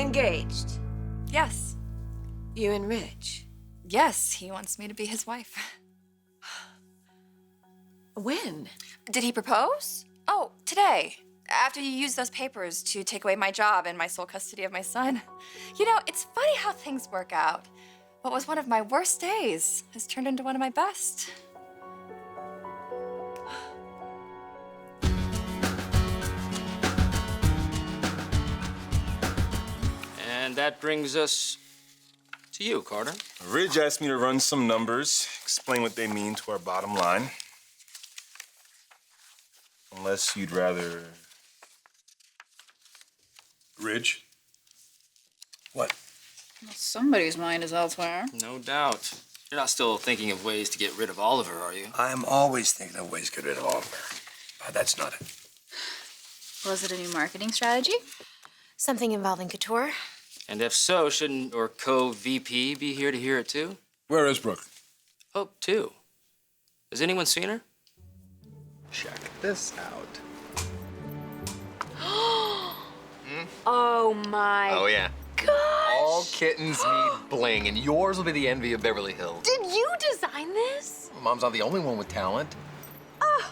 engaged? Yes. You and Rich? Yes, he wants me to be his wife. When? Did he propose? Oh, today. After you used those papers to take away my job and my sole custody of my son. You know, it's funny how things work out. What was one of my worst days has turned into one of my best. And that brings us to you, Carter. Ridge asked me to run some numbers, explain what they mean to our bottom line. Unless you'd rather... Ridge? What? Well, somebody's mind is elsewhere. No doubt. You're not still thinking of ways to get rid of Oliver, are you? I'm always thinking of ways to get rid of Oliver. But that's not it. Was it a new marketing strategy? Something involving couture? And if so, shouldn't your co-VP be here to hear it too? Where is Brooke? Hope too. Has anyone seen her? Check this out. Oh my. Oh, yeah. Gosh! All kittens need bling, and yours will be the envy of Beverly Hills. Did you design this? Mom's not the only one with talent. Oh,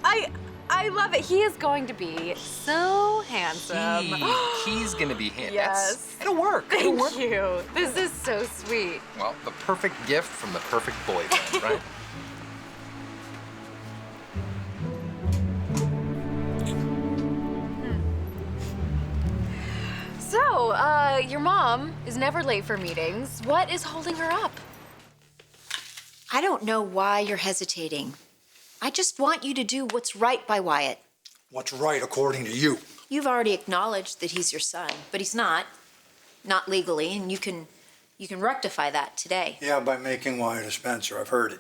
I love it. He is going to be so handsome. He's gonna be handsome. Yes. It'll work. It'll work. Thank you. This is so sweet. Well, the perfect gift from the perfect boyfriend, right? So, your mom is never late for meetings. What is holding her up? I don't know why you're hesitating. I just want you to do what's right by Wyatt. What's right according to you? You've already acknowledged that he's your son, but he's not legally, and you can rectify that today. Yeah, by making Wyatt a Spencer. I've heard it.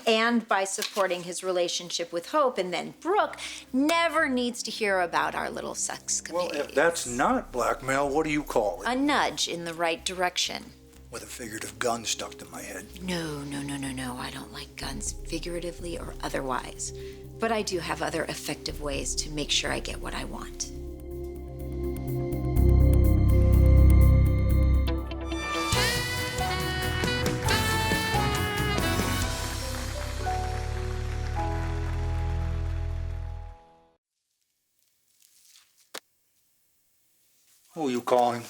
And by supporting his relationship with Hope, and then Brooke never needs to hear about our little sex Well, committee. if that's not blackmail, what do you call it? A nudge in the right direction. With a figurative gun stuck to my head. No. I don't like guns, figuratively or otherwise. But I do have other effective ways to make sure I get what I want. Who are you calling?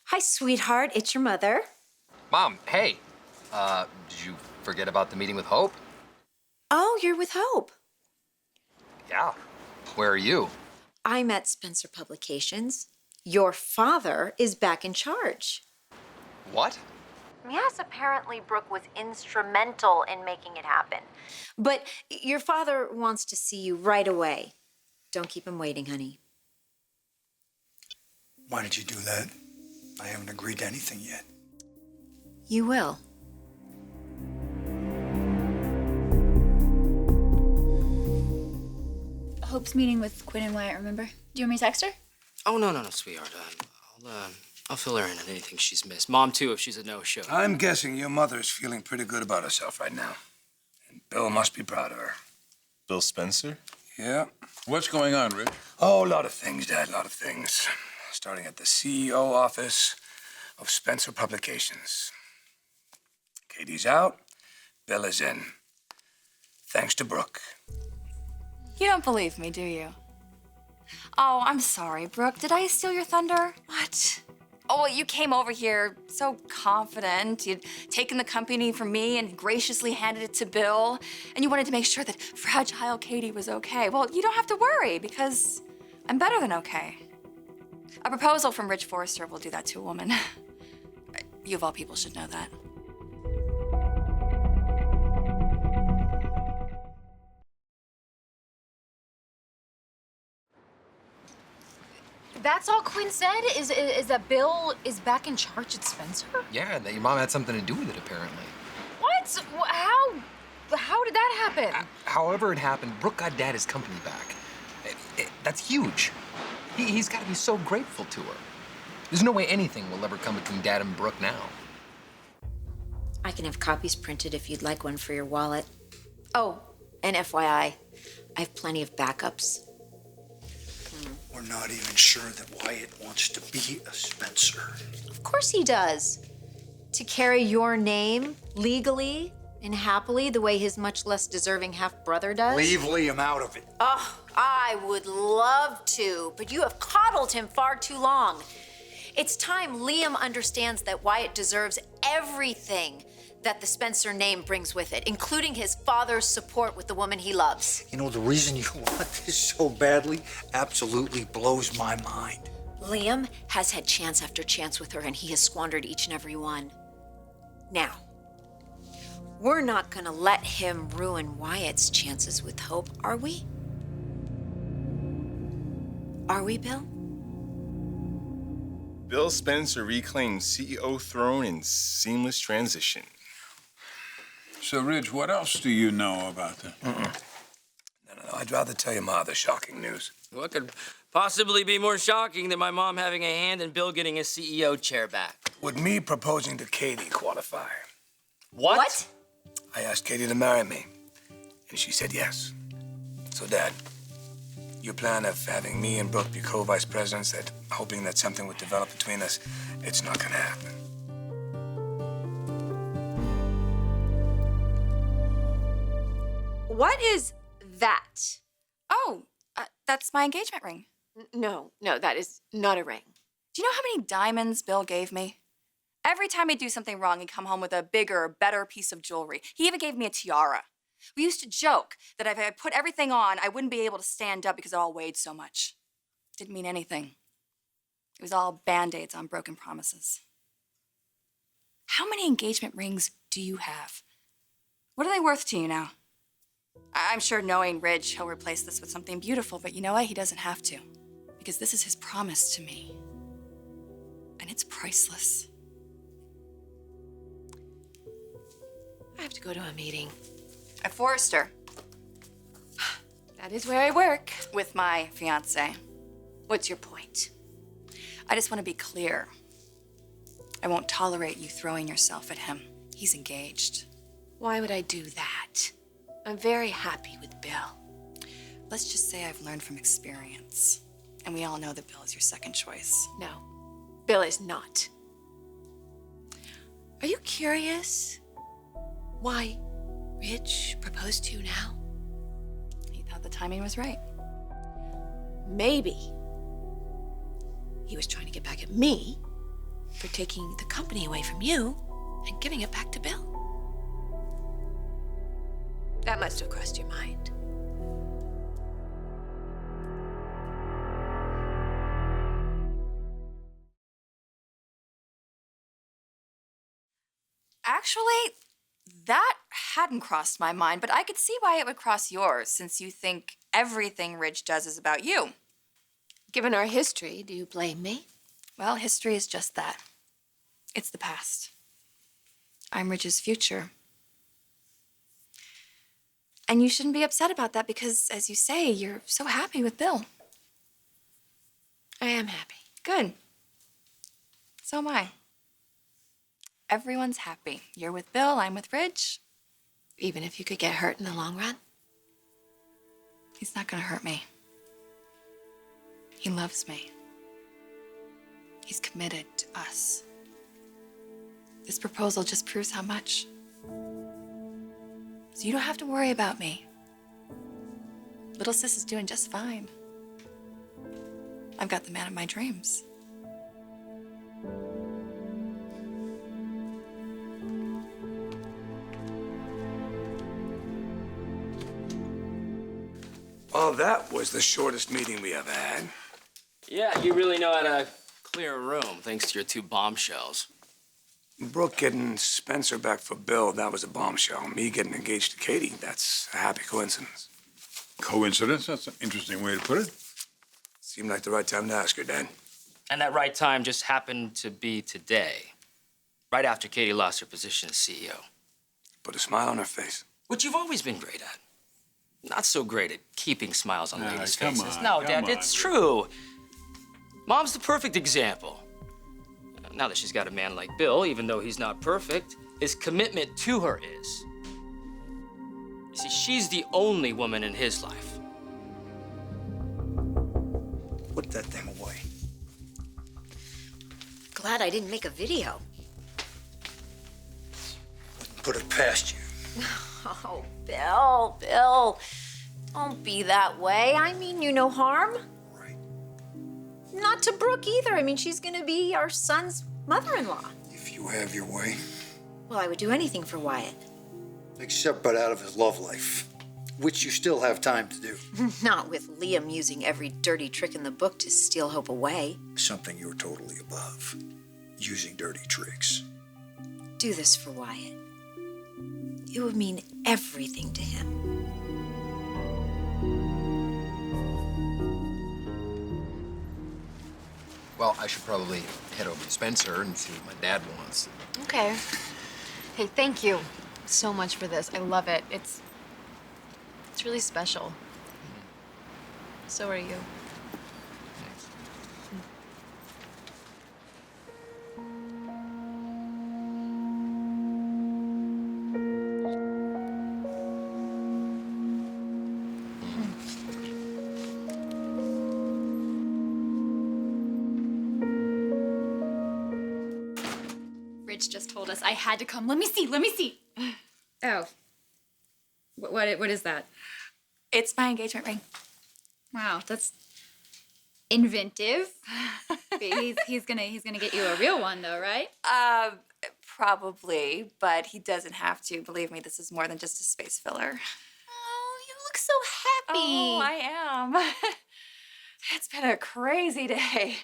Hi, sweetheart. It's your mother. Mom, hey. Did you forget about the meeting with Hope? Oh, you're with Hope. Yeah. Where are you? I'm at Spencer Publications. Your father is back in charge. What? Yes, apparently Brooke was instrumental in making it happen. But your father wants to see you right away. Don't keep him waiting, honey. Why did you do that? I haven't agreed to anything yet. You will. Hope's meeting with Quinn and Wyatt, remember? Do you want me to text her? Oh, no, sweetheart. I'll fill her in on anything she's missed. Mom, too, if she's a no-show. I'm guessing your mother's feeling pretty good about herself right now. And Bill must be proud of her. Bill Spencer? Yeah. What's going on, Rich? Oh, a lot of things, Dad, a lot of things. Starting at the CEO office of Spencer Publications. Katie's out, Bill is in. Thanks to Brooke. You don't believe me, do you? Oh, I'm sorry, Brooke. Did I steal your thunder? What? Oh, well, you came over here so confident. You'd taken the company from me and graciously handed it to Bill. And you wanted to make sure that fragile Katie was okay. Well, you don't have to worry because I'm better than okay. A proposal from Rich Forrester will do that to a woman. You of all people should know that. That's all Quinn said? Is that Bill is back in charge at Spencer? Yeah, that your mom had something to do with it, apparently. What? How did that happen? However it happened, Brooke got Dad his company back. That's huge. He's got to be so grateful to her. There's no way anything will ever come between Dad and Brooke now. I can have copies printed if you'd like one for your wallet. Oh, and FYI, I have plenty of backups. We're not even sure that Wyatt wants to be a Spencer. Of course he does. To carry your name legally and happily the way his much less deserving half-brother does. Leave Liam out of it. Oh, I would love to, but you have coddled him far too long. It's time Liam understands that Wyatt deserves everything that the Spencer name brings with it, including his father's support with the woman he loves. You know, the reason you want this so badly absolutely blows my mind. Liam has had chance after chance with her, and he has squandered each and every one. Now, we're not gonna let him ruin Wyatt's chances with Hope, are we? Are we, Bill? Bill Spencer reclaimed CEO throne in seamless transition. So, Ridge, what else do you know about the... No. I'd rather tell you my other shocking news. What could possibly be more shocking than my mom having a hand in Bill getting his CEO chair back? Would me proposing to Katie qualify? What? I asked Katie to marry me, and she said yes. So, Dad, your plan of having me and Brooke be co-vice presidents, that hoping that something would develop between us, it's not gonna happen. What is that? Oh, that's my engagement ring. No, that is not a ring. Do you know how many diamonds Bill gave me? Every time he'd do something wrong, he'd come home with a bigger, better piece of jewelry. He even gave me a tiara. We used to joke that if I put everything on, I wouldn't be able to stand up because it all weighed so much. Didn't mean anything. It was all Band-Aids on broken promises. How many engagement rings do you have? What are they worth to you now? I'm sure knowing Ridge, he'll replace this with something beautiful, but you know what? He doesn't have to. Because this is his promise to me. And it's priceless. I have to go to a meeting. At Forrester. That is where I work. With my fiance. What's your point? I just want to be clear. I won't tolerate you throwing yourself at him. He's engaged. Why would I do that? I'm very happy with Bill. Let's just say I've learned from experience. And we all know that Bill is your second choice. No, Bill is not. Are you curious why Ridge proposed to you now? He thought the timing was right. Maybe he was trying to get back at me for taking the company away from you and giving it back to Bill. That must have crossed your mind. Actually, that hadn't crossed my mind, but I could see why it would cross yours, since you think everything Ridge does is about you. Given our history, do you blame me? Well, history is just that. It's the past. I'm Ridge's future. And you shouldn't be upset about that because, as you say, you're so happy with Bill. I am happy. Good. So am I. Everyone's happy. You're with Bill, I'm with Ridge. Even if you could get hurt in the long run? He's not gonna hurt me. He loves me. He's committed to us. This proposal just proves how much. So you don't have to worry about me. Little sis is doing just fine. I've got the man of my dreams. Well, that was the shortest meeting we ever had. Yeah, you really know how to clear a room, thanks to your two bombshells. Brooke getting Spencer back for Bill, that was a bombshell. Me getting engaged to Katie, that's a happy coincidence. Coincidence? That's an interesting way to put it. Seemed like the right time to ask her, Dad. And that right time just happened to be today, right after Katie lost her position as CEO. Put a smile on her face. Which you've always been great at. Not so great at keeping smiles on ladies' come faces. on, No, come Dad, on, it's Rick. true. Mom's the perfect example. Now that she's got a man like Bill, even though he's not perfect, his commitment to her is. You see, she's the only woman in his life. put that thing away. Glad I didn't make a video. Wouldn't put it past you. Oh, Bill. Don't be that way. I mean you no harm. Right. Not to Brooke either. I mean, she's gonna be our son's mother-in-law. If you have your way. Well, I would do anything for Wyatt. Except but out of his love life, which you still have time to do. Not with Liam using every dirty trick in the book to steal Hope away. Something you're totally above. Using dirty tricks. Do this for Wyatt. It would mean everything to him. Well, I should probably head over to Spencer and see what my dad wants. Okay. Hey, thank you so much for this. I love it. It's really special. So are you. Thanks. Rich just told us I had to come. Let me see. Oh. What is that? It's my engagement ring. Wow, that's inventive. he's gonna get you a real one though, right? Probably, but he doesn't have to. Believe me, this is more than just a space filler. Oh, you look so happy. Oh, I am. It's been a crazy day,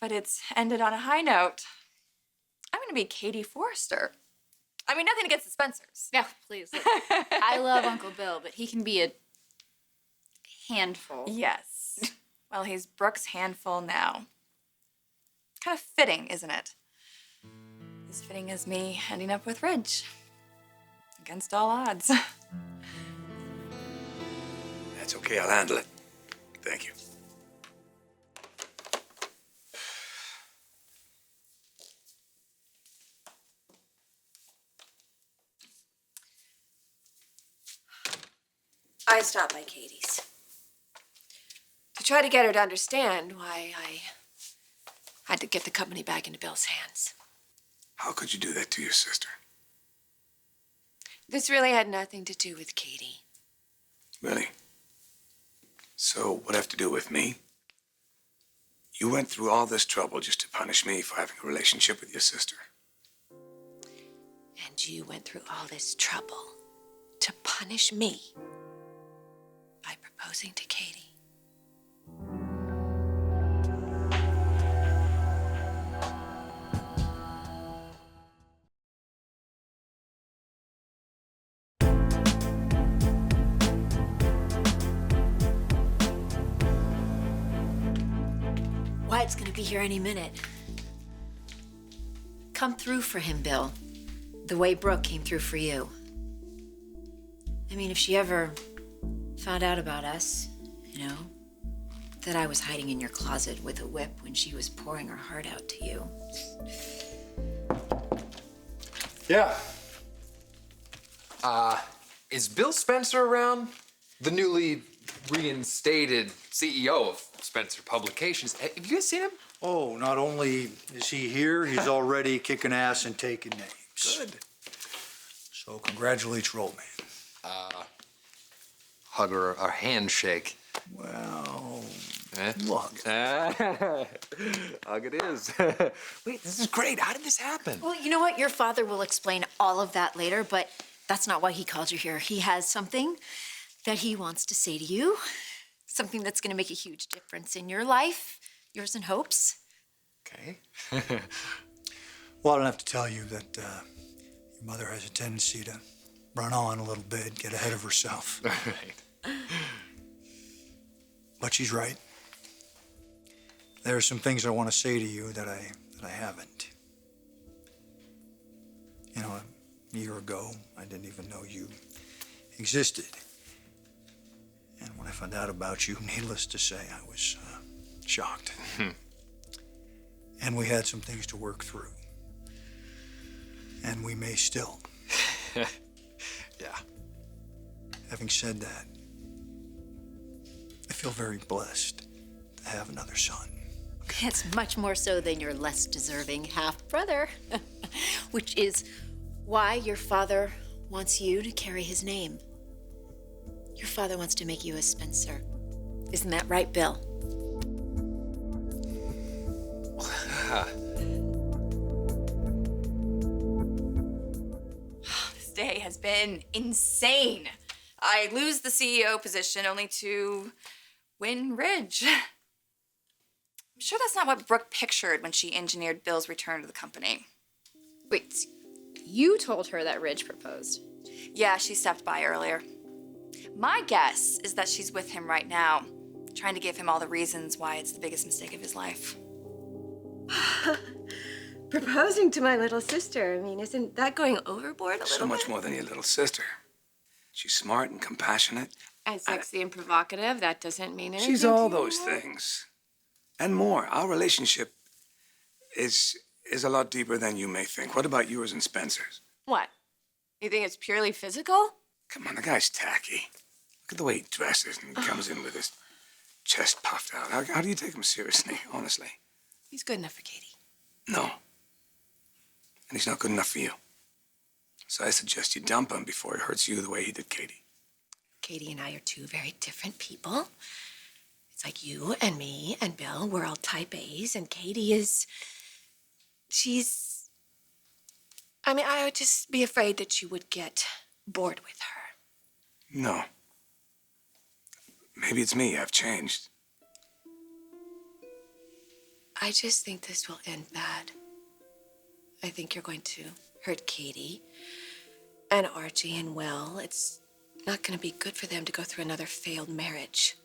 but it's ended on a high note. I'm gonna be Katie Forrester. I mean, nothing against the Spencers. No, please. Look, I love Uncle Bill, but he can be a handful. Yes. Well, he's Brooke's handful now. Kind of fitting, isn't it? As fitting as me ending up with Ridge. Against all odds. That's okay, I'll handle it. Thank you. I stopped by Katie's to try to get her to understand why I had to get the company back into Bill's hands. How could you do that to your sister? This really had nothing to do with Katie. Really? So what have to do with me? You went through all this trouble just to punish me for having a relationship with your sister. And you went through all this trouble to punish me by proposing to Katie. Wyatt's gonna be here any minute. Come through for him, Bill. The way Brooke came through for you. I mean, if she ever found out about us, you know, that I was hiding in your closet with a whip when she was pouring her heart out to you. Yeah. Is Bill Spencer around? The newly reinstated CEO of Spencer Publications. Have you guys seen him? Oh, not only is he here, he's already kicking ass and taking names. Good. So congratulations, old man. Hug or handshake? Well, Eh? look. Hug it is. Wait, this is great. How did this happen? Well, you know what? Your father will explain all of that later, but that's not why he called you here. He has something that he wants to say to you, something that's going to make a huge difference in your life, yours and Hope's. Okay. Well, I don't have to tell you that your mother has a tendency to run on a little bit, get ahead of herself. Right. But she's right. There are some things I want to say to you that I haven't. You know, a year ago, I didn't even know you existed. And when I found out about you, needless to say, I was shocked. And we had some things to work through. And we may still. Yeah. Having said that, I feel very blessed to have another son. It's much more so than your less deserving half-brother, which is why your father wants you to carry his name. Your father wants to make you a Spencer. Isn't that right, Bill? This day has been insane. I lose the CEO position only to win Ridge. I'm sure that's not what Brooke pictured when she engineered Bill's return to the company. Wait, you told her that Ridge proposed? Yeah, she stopped by earlier. My guess is that she's with him right now, trying to give him all the reasons why it's the biggest mistake of his life. Proposing to my little sister. I mean, isn't that going overboard a little So much bit? more than your little sister. She's smart and compassionate. And sexy and provocative, that doesn't mean anything. She's all to you? those things. And more. Our relationship is a lot deeper than you may think. What about yours and Spencer's? What? You think it's purely physical? Come on, the guy's tacky. Look at the way he dresses and he comes in with his chest puffed out. How do you take him seriously, honestly? He's good enough for Katie. No. And he's not good enough for you. So I suggest you dump him before he hurts you the way he did Katie. Katie and I are two very different people. It's like you and me and Bill, we're all type A's, and Katie is... I mean, I would just be afraid that you would get bored with her. No. Maybe it's me. I've changed. I just think this will end bad. I think you're going to hurt Katie and Archie and Will. It's not going to be good for them to go through another failed marriage.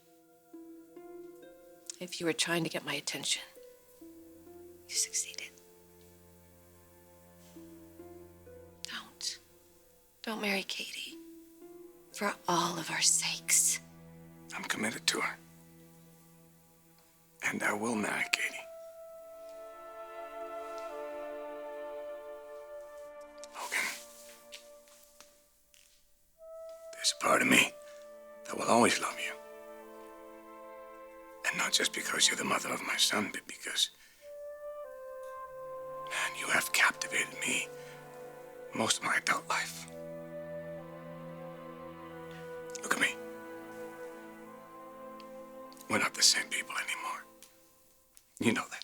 If you were trying to get my attention, you succeeded. Don't marry Katie. For all of our sakes. I'm committed to her. And I will marry Katie. Logan, there's a part of me that will always love you. And not just because you're the mother of my son, but because, man, you have captivated me most of my adult life. Look at me. We're not the same people anymore. You know that.